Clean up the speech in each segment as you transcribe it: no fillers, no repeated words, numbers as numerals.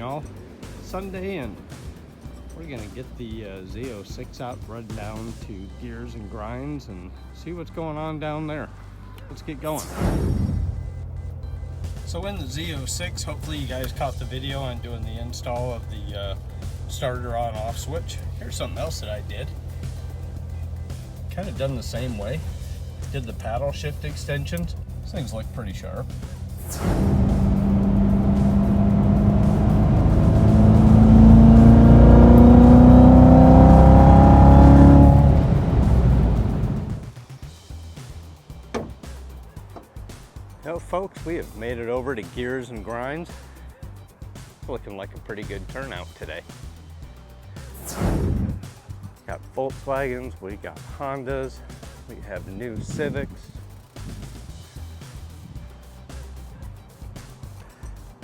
y'all. Sunday, and we're gonna get the Z06 out, run down to Gears and Grinds and see what's going on down there. Let's get going. So in the Z06, hopefully you guys caught the video on doing the install of the starter on off switch. Here's something else that I did. Kind of done the same way. Did the paddle shift extensions. These things look pretty sharp. Now folks, we have made it over to Gears and Grinds. It's looking like a pretty good turnout today. Got Volkswagens, we got Hondas, we have new Civics.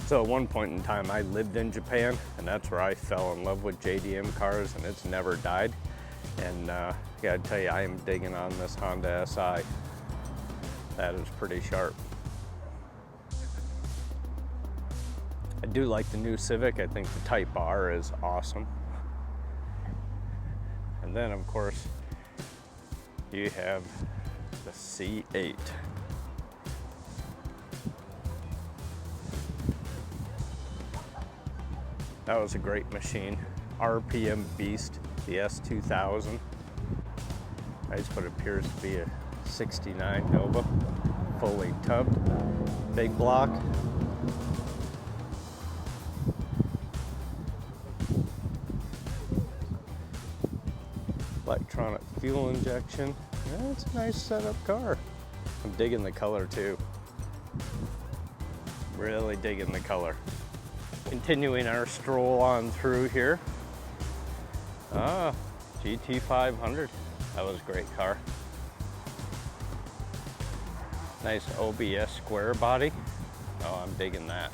So at one point in time I lived in Japan, and that's where I fell in love with JDM cars, and it's never died. And I gotta tell you, I am digging on this Honda SI. That is pretty sharp. I do like the new Civic. I think the Type R is awesome. And then of course, you have the C8. That was a great machine. RPM beast, the S2000. That's what appears to be a 69 Nova, fully tubbed, big block. Electronic fuel injection. Yeah, it's a nice setup car. I'm digging the color too. Really digging the color. Continuing our stroll on through here. GT500. That was a great car. Nice OBS square body. Oh, I'm digging that.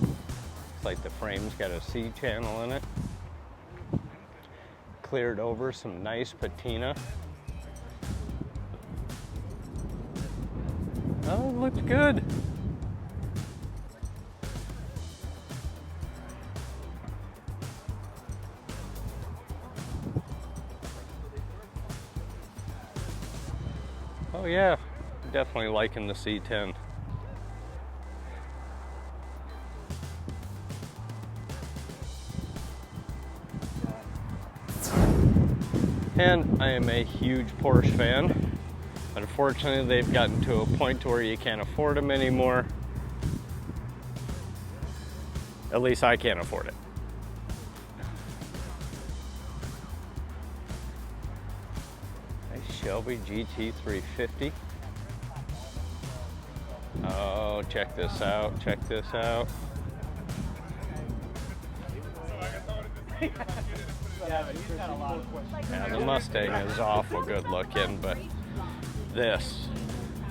It's like the frame's got a C channel in it. Cleared over some nice patina. Oh, it looks good. Oh yeah, definitely liking the C10. And I am a huge Porsche fan. Unfortunately, they've gotten to a point where you can't afford them anymore. At least I can't afford it. Nice Shelby GT350. Oh, check this out, check this out. Yeah, the Mustang is awful good looking, but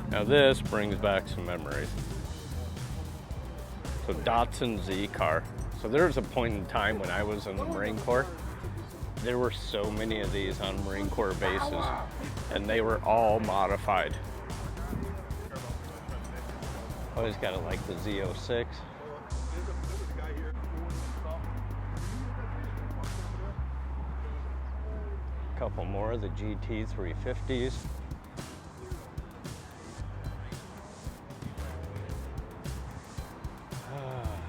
now this brings back some memories. So Datsun Z car. So there was a point in time when I was in the Marine Corps, there were so many of these on Marine Corps bases, and they were all modified. Always gotta like the Z06. Couple more of the GT350s.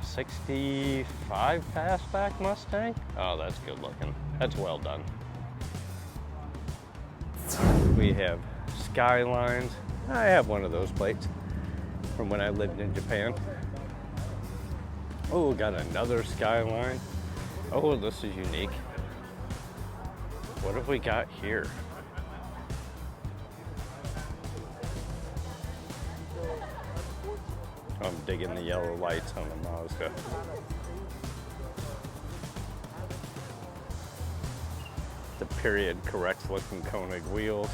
65 fastback Mustang. Oh, that's good looking. That's well done. We have Skylines. I have one of those plates from when I lived in Japan. Oh, got another Skyline. Oh, this is unique. What have we got here? I'm digging the yellow lights on the Mazda. The period correct looking Koenig wheels.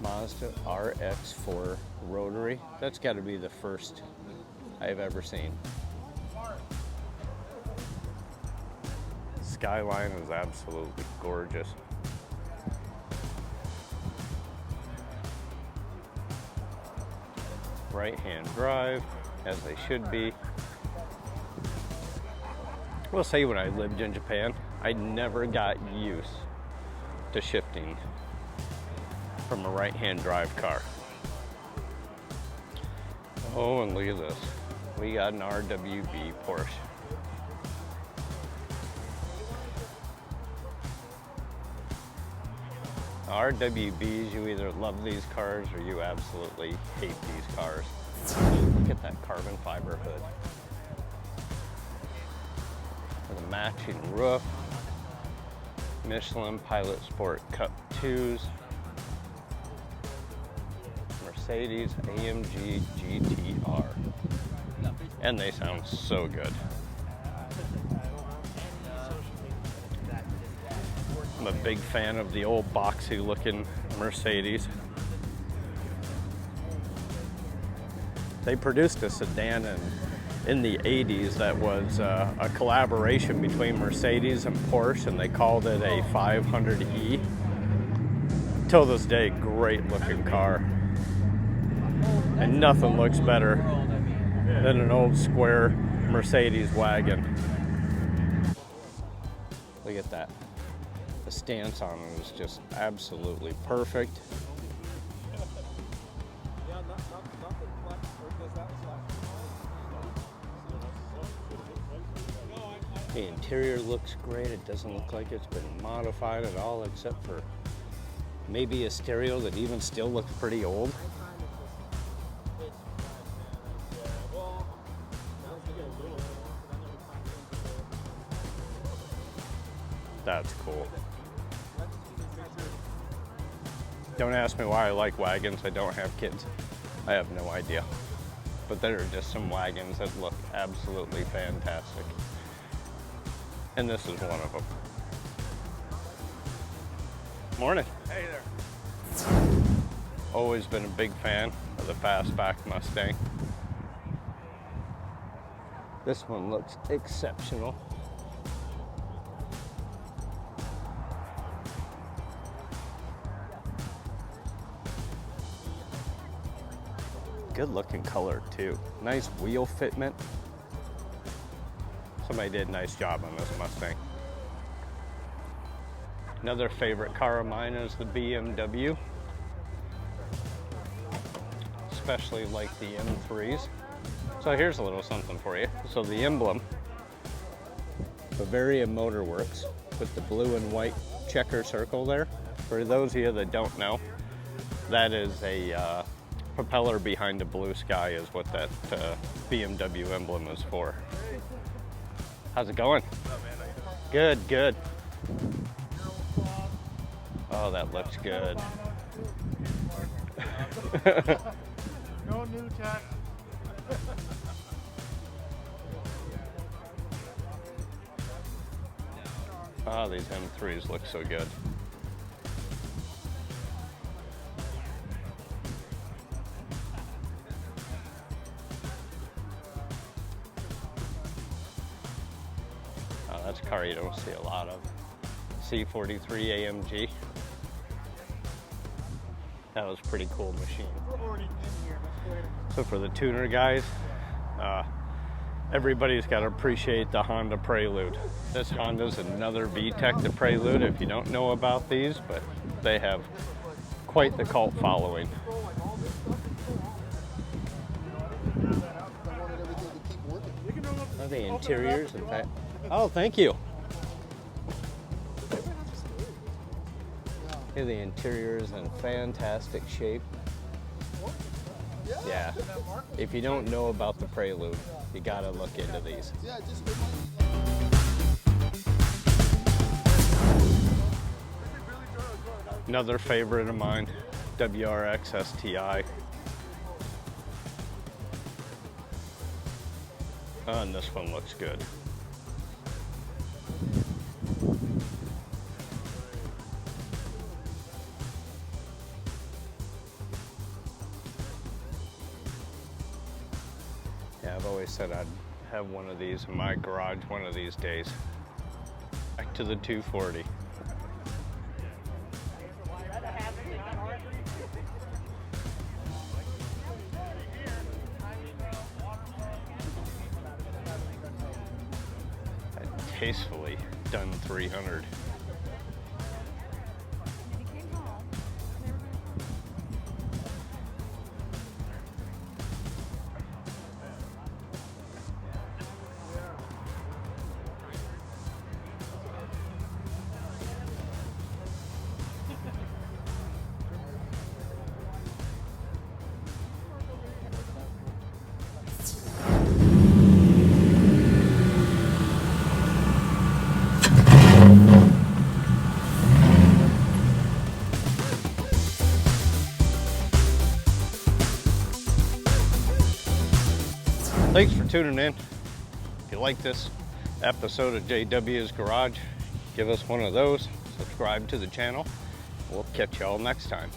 Mazda RX-4 rotary. That's got to be the first I've ever seen. Skyline is absolutely gorgeous. right-hand drive, as they should be. I will say, when I lived in Japan, I never got used to shifting from a right-hand drive car. Oh, and look at this. We got an RWB Porsche. RWBs, you either love these cars or you absolutely hate these cars. Look at that carbon fiber hood. With a matching roof. Michelin Pilot Sport Cup 2s. Mercedes AMG GTR. And they sound so good. I'm a big fan of the old boxy looking Mercedes. They produced a sedan in the 80s that was a collaboration between Mercedes and Porsche, and they called it a 500E. Till this day, great looking car. And nothing looks better than an old square Mercedes wagon. Look at that. The stance on it is just absolutely perfect. The interior looks great. It doesn't look like it's been modified at all, except for maybe a stereo that even still looks pretty old. That's cool. Don't ask me why I like wagons. I don't have kids. I have no idea. But there are just some wagons that look absolutely fantastic. And this is one of them. Morning. Hey there. Always been a big fan of the fastback Mustang. This one looks exceptional. Good looking color too. Nice wheel fitment. Somebody did a nice job on this Mustang. Another favorite car of mine is the BMW. Especially like the M3s. So here's a little something for you. So the emblem, Bavaria Motor Works, with the blue and white checker circle there. For those of you that don't know, that is a propeller behind the blue sky is what that BMW emblem is for. How's it going? Good, good. Oh, that looks good. No new tech. Oh, these M3s look so good. Oh, that's a car you don't see a lot of. C43 AMG. That was a pretty cool machine. So for the tuner guys, everybody's got to appreciate the Honda Prelude. This Honda's another VTEC to Prelude if you don't know about these, but they have quite the cult following. The interiors, in fact. Oh, thank you. Here, the interior is in fantastic shape. Yeah, if you don't know about the Prelude, you gotta look into these. Another favorite of mine, WRX STI. Oh, and this one looks good. Yeah, I've always said I'd have one of these in my garage one of these days. Back to the 240. tastefully done 300. Thanks for tuning in. If you like this episode of JW's Garage, give us one of those. Subscribe to the channel. We'll catch y'all next time.